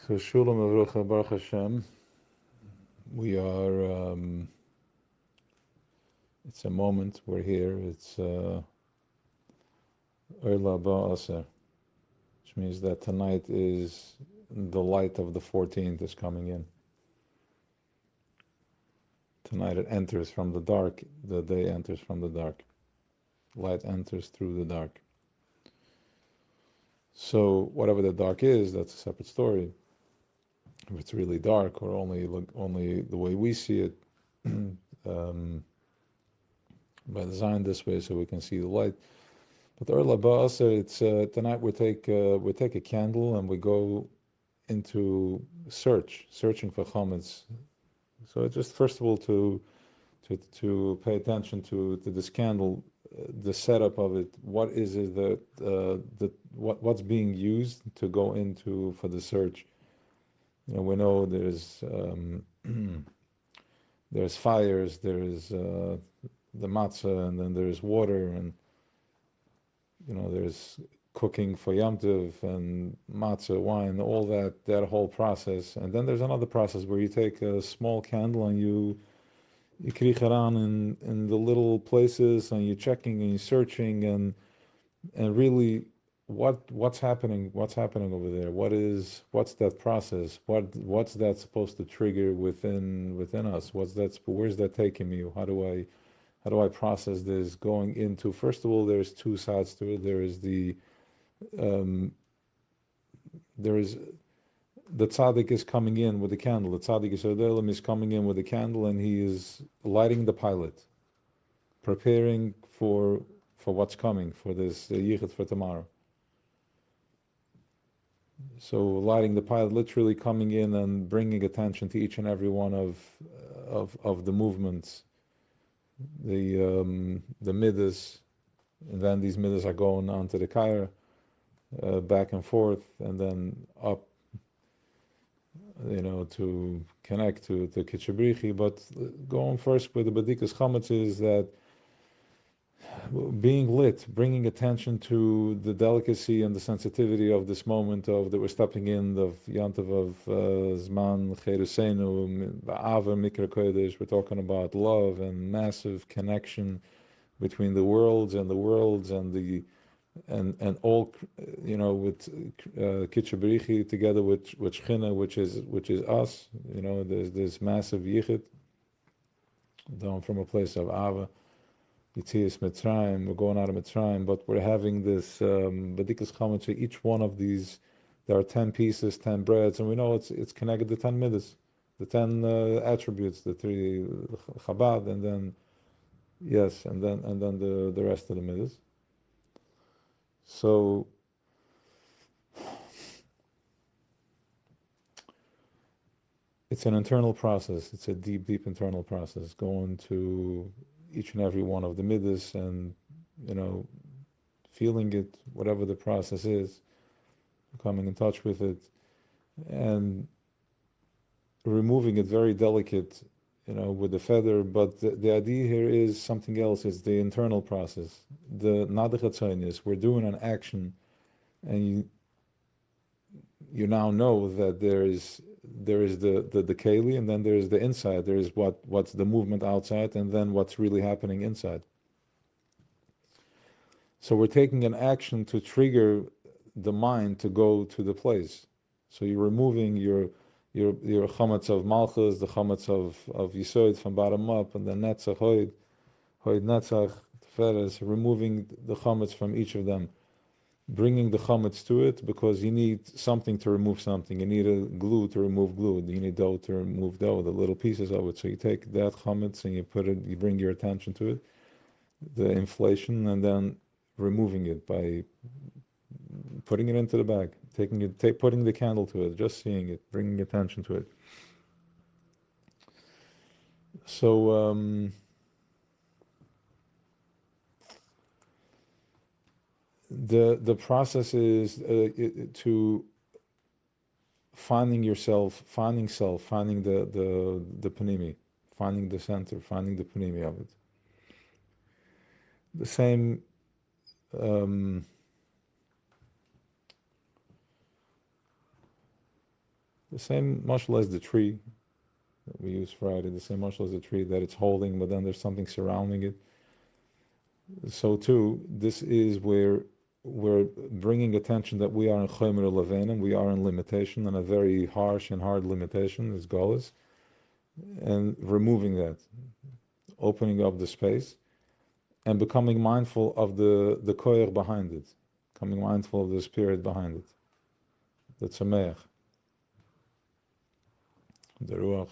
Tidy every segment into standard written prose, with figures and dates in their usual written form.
So Shulam Avrocha Baruch Hashem, we are, it's a moment, we're here, it's Oila Ba'aser, which means that tonight is the light of the 14th is coming in. Tonight it enters from the dark, the day enters from the dark. Light enters through the dark. So whatever the dark is, that's a separate story. If it's really dark or only the way we see it, by design this way so we can see the light. But the Orla Ba'aser, it's tonight we take a candle and we go into searching for chametz. So just first of all to pay attention to this candle, the setup of it. What is it that what's being used to go into for the search? We know there's there's fires, there's the matzah, and then there's water, and there's cooking for Yom Tov and matzah, wine, all that whole process. And then there's another process where you take a small candle and you kriech around in the little places, and you're checking and you're searching, and really what's happening over there? What's that process? What's that supposed to trigger within us? Where's that taking me? How do I process this going into? First of all, there's two sides to it. There is the tzaddik is coming in with the candle. The tzaddik is coming in with the candle, and he is lighting the pilot, preparing for what's coming, for this yichud for tomorrow. So lighting the pilot, literally coming in and bringing attention to each and every one of the movements, the midas, and then these midas are going onto the kair, back and forth, and then up, to connect to Kitchabrichi. But going first with the Badikas Chametz is that being lit, bringing attention to the delicacy and the sensitivity of this moment of that we're stepping in the Yantav of Zman Cheruseinu, Ava Mikra Kodesh. We're talking about love and massive connection between the worlds and the and all, with Kitchabrichi together with Shchina, which is us. There's this massive yichud down from a place of Ava. Yitzias Mitzrayim, we're going out of Mitzrayim, but we're having this Badikas Chametz. Each one of these, there are 10 pieces, 10 breads, and we know it's connected to 10 midas, the 10 attributes, the 3 Chabad, and then the rest of the midas. So it's an internal process. It's a deep internal process, going to each and every one of the midas and, feeling it, whatever the process is, coming in touch with it, and removing it very delicate, with the feather. But the idea here is something else. It's the internal process. The nadichatzonis, we're doing an action, and you now know that there is the keli, and then there is the inside. There is what's the movement outside, and then what's really happening inside. So we're taking an action to trigger the mind to go to the place. So you're removing your chametz of malchus, the chametz of yisod from bottom up, and the netzach hoid netzach teferes, removing the chametz from each of them, bringing the chametz to it, because you need something to remove something. You need a glue to remove glue. You need dough to remove dough, the little pieces of it. So you take that chametz and you bring your attention to it, the inflation, and then removing it by putting it into the bag, putting the candle to it, just seeing it, bringing attention to it. So the process is to finding yourself, finding self, finding the panimi, finding the center, finding the panimi of it. The same The same mashal as the tree that we use Friday, the same mashal as the tree that it's holding, but then there's something surrounding it. So too, this is where we're bringing attention that we are in chomer levenim, we are in limitation, and a very harsh and hard limitation is galus, and removing that, opening up the space, and becoming mindful of the koyer behind it, becoming mindful of the spirit behind it, the tzameach, the ruach.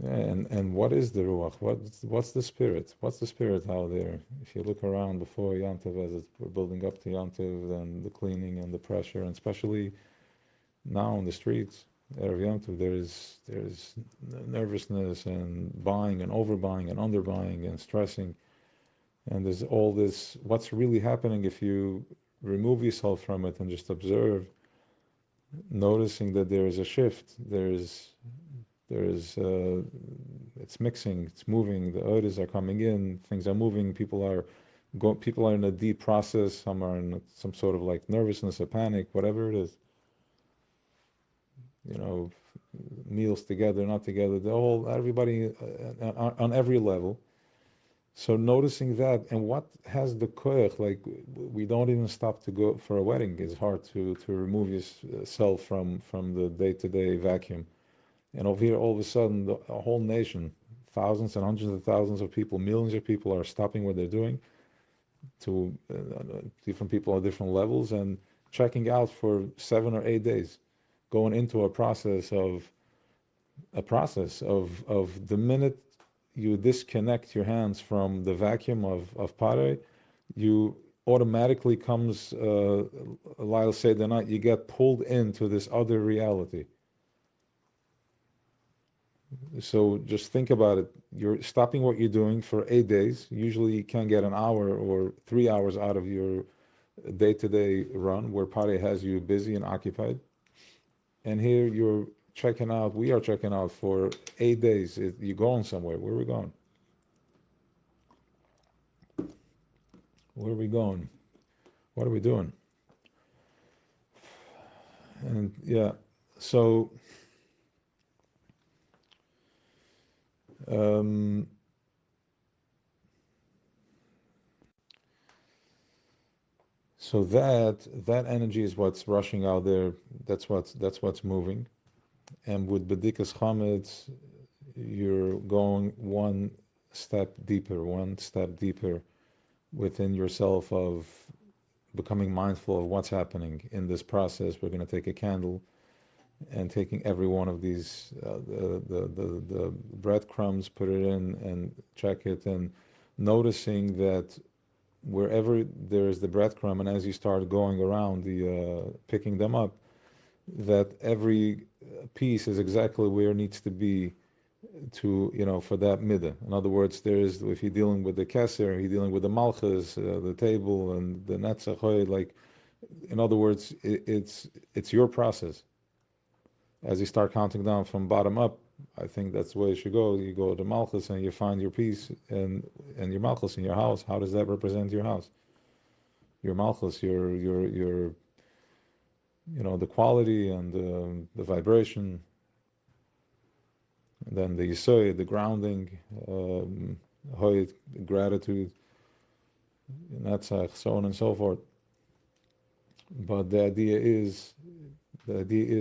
Yeah, and what is the ruach? What's the spirit? What's the spirit out there? If you look around before Yom Tov, as we're building up to Yom Tov, and the cleaning and the pressure, and especially now in the streets, Erev Yom Tov, there's nervousness and buying and overbuying and underbuying and stressing, and there's all this. What's really happening if you remove yourself from it and just observe, noticing that there is a shift. It's mixing, it's moving. The odors are coming in, things are moving. People are in a deep process. Some are in some sort of like nervousness or panic, whatever it is. Meals together, not together. Everybody on every level. So noticing that, and what has the koyach, like we don't even stop to go for a wedding. It's hard to remove yourself from the day-to-day vacuum. And over here, all of a sudden, a whole nation, thousands and hundreds of thousands of people, millions of people are stopping what they're doing, to different people at different levels, and checking out for 7 or 8 days, going into a process of the minute you disconnect your hands from the vacuum of pare, you automatically comes, Lyle said the night, you get pulled into this other reality. So just think about it. You're stopping what you're doing for 8 days. Usually you can get an hour or 3 hours out of your day-to-day run, where Pare has you busy and occupied. And here you're checking out, we are checking out for 8 days. You're going somewhere. Where are we going? Where are we going? What are we doing? And yeah, so so that energy is what's rushing out there. That's what's moving. And with Bedikas Chametz, you're going one step deeper within yourself, of becoming mindful of what's happening in this process. We're going to take a candle and taking every one of these, the breadcrumbs, put it in and check it, and noticing that wherever there is the breadcrumb, and as you start going around picking them up, that every piece is exactly where it needs to be for that midah. In other words, if you're dealing with the keser, you're dealing with the malchus, the table, and the netzach, like, in other words, it's your process. As you start counting down from bottom up, I think that's the way you should go. You go to malchus and you find your piece, and your malchus in your house. How does that represent your house? Your malchus, your the quality and the vibration, and then the yisoy, the grounding, gratitude, netzach, so on and so forth. But the idea is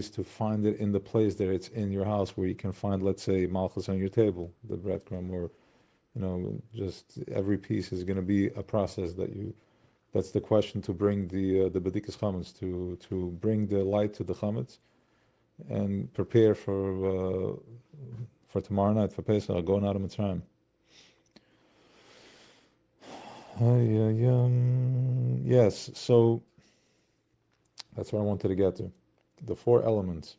to find it in the place that it's in your house, where you can find, let's say, malchus on your table, the breadcrumb, or just every piece is going to be a process that's the question, to bring the bedikas chametz, to bring the light to the chametz, and prepare for tomorrow night, for Pesach, going out of Mitzrayim. Yes, so that's what I wanted to get to. The four elements,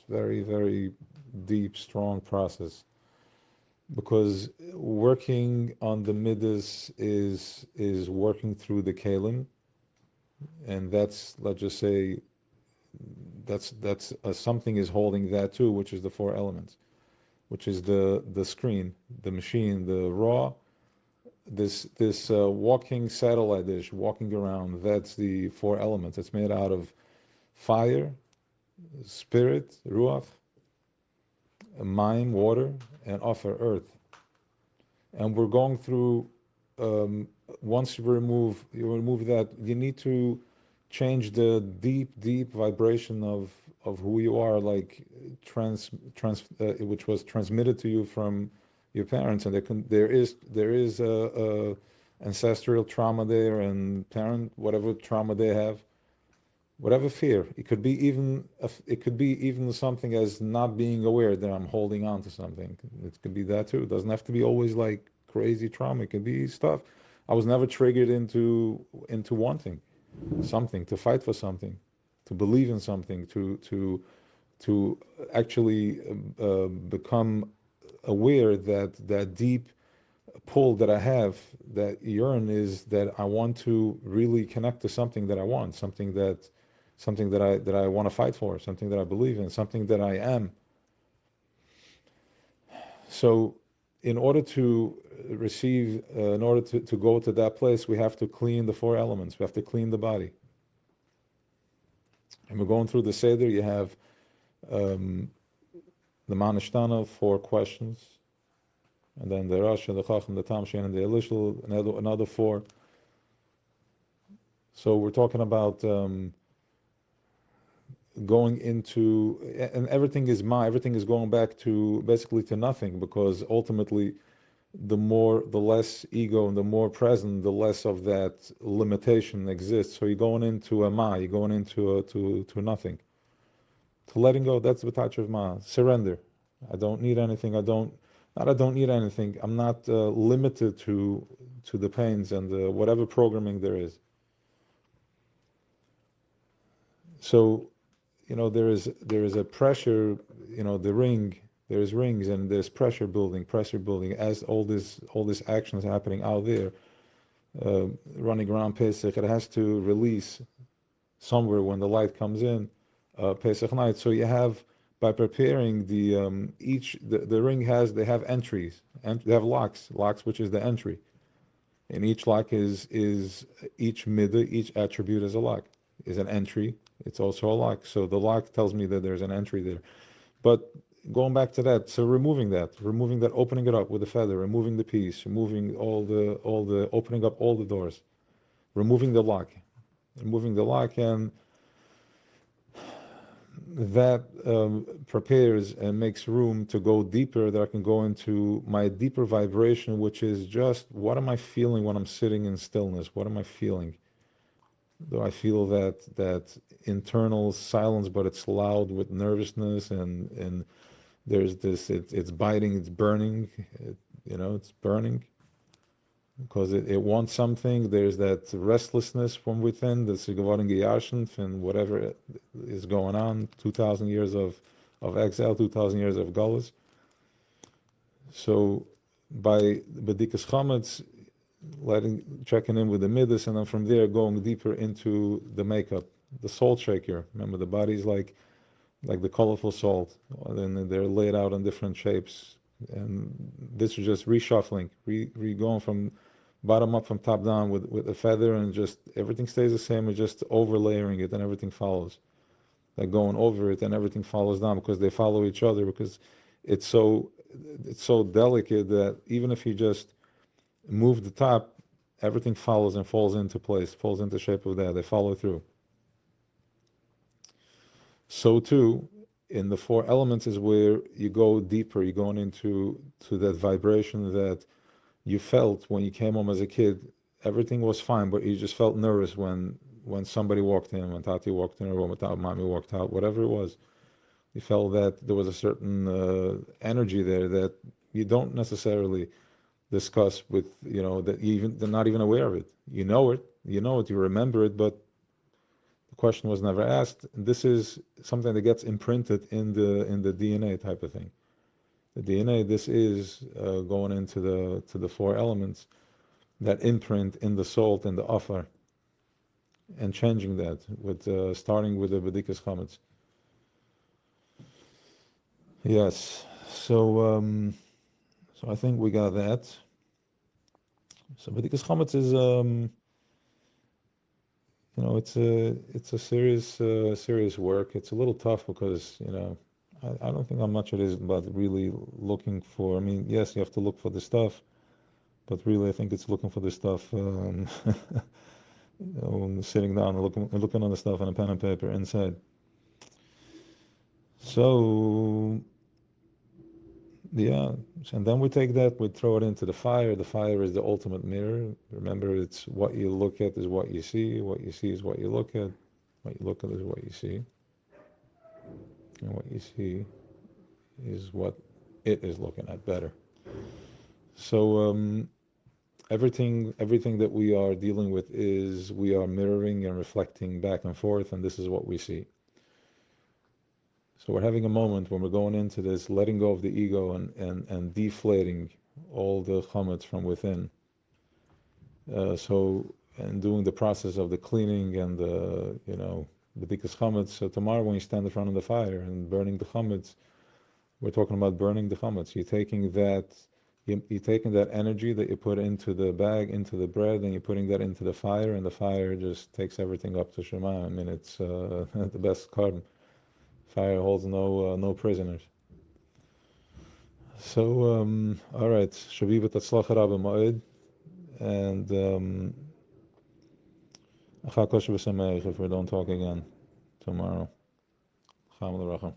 very, very deep, strong process. Because working on the midas is working through the kalim, and that's, let's just say, that's something is holding that too, which is the four elements, which is the screen, the machine, the raw, this walking satellite dish, walking around, that's the four elements. It's made out of fire, spirit, ruach, mayim, water, and offer, earth. And we're going through, once you remove that, you need to change the deep vibration of who you are, like which was transmitted to you from your parents, and there is a ancestral trauma there, and parent, whatever trauma they have, whatever fear. It could be even something as not being aware that I'm holding on to something. It could be that too. It doesn't have to be always like crazy trauma. It could be stuff. I was never triggered into wanting something, to fight for something, to believe in something, to actually become aware that deep pull that I have, that yearn, is that I want to really connect to something that I want, something that I want to fight for, something that I believe in, something that I am. So in order to receive, in order to go to that place, we have to clean the four elements. We have to clean the body. And we're going through the Seder. You have the Manishtana, 4 questions, and then the Rosh, the Chacham, the Tam Shein, and the Elishal, another 4. So we're talking about going into, and everything is going back to basically to nothing, because ultimately the less ego and the more present, the less of that limitation exists. So you're going into a ma, you're going into to nothing, to letting go. That's the touch of ma, surrender. I don't need anything. I don't need anything. I'm not limited to the pains and whatever programming there is. So, there is a pressure, the ring. There's rings and there's pressure building as all this action is happening out there, running around Pesach. It has to release somewhere when the light comes in, Pesach night. So you have, by preparing the ring they have entries, and they have locks, which is the entry, and each lock is each midah, each attribute is a lock, is an entry. It's also a lock. So the lock tells me that there's an entry there. But going back to that, so removing that, opening it up with a feather, removing the piece, removing all the opening up all the doors, removing the lock, and that prepares and makes room to go deeper, that I can go into my deeper vibration, which is just, what am I feeling when I'm sitting in stillness? What am I feeling? Do I feel that internal silence, but it's loud with nervousness, and there's this, it's biting, it's burning, it's burning because it wants something. There's that restlessness from within, that's geworden gejashen, and whatever is going on, 2,000 years of exile, 2,000 years of galus. So by bedikas chametz, checking in with the midas, and then from there going deeper into the makeup, the salt shaker. Remember, the body's like the colorful salt, and they're laid out in different shapes. And this is just reshuffling, going from bottom up, from top down, with a feather, and just everything stays the same. It's just overlaying it, and everything follows. Like going over it, and everything follows down, because they follow each other. Because it's so delicate that even if you just move the top, everything follows and falls into place, falls into shape of that. They follow through. So too, in the 4 elements is where you go deeper. You're going into that vibration that you felt when you came home as a kid. Everything was fine, but you just felt nervous when somebody walked in, when Tati walked in, or when Mommy walked out, whatever it was. You felt that there was a certain energy there that you don't necessarily discuss with, that they're not even aware of it. You know it, you remember it, but the question was never asked. This is something that gets imprinted in the DNA type of thing. The DNA, this is going into the 4 elements, that imprint in the salt and the offer, and changing that with starting with the bedikas chametz. Yes. So I think we got that. So b'dikas chametz is, it's a serious work. It's a little tough because, I don't think how much it is about really looking for. I mean, yes, you have to look for the stuff, but really, I think it's looking for the stuff, sitting down and looking on the stuff on a pen and paper inside. So, yeah, and then we take that, we throw it into the fire. The fire is the ultimate mirror. Remember, it's what you look at is what you see. What you see is what you look at. What you look at is what you see. And what you see is what it is looking at better. So, everything that we are dealing with is we are mirroring and reflecting back and forth, and this is what we see. So we're having a moment when we're going into this, letting go of the ego and deflating all the chametz from within. And doing the process of the cleaning and the b'dikas chametz. So tomorrow when you stand in front of the fire and burning the chametz, we're talking about burning the chametz. You're taking that energy that you put into the bag, into the bread, and you're putting that into the fire, and the fire just takes everything up to Shema. I mean, it's the best carbon. Fire holds no prisoners. So, all right, Shaviv Tatzlacha Rabbi Moed, and Achal Kosher V'Sameich if we don't talk again tomorrow. Cham L'Racham.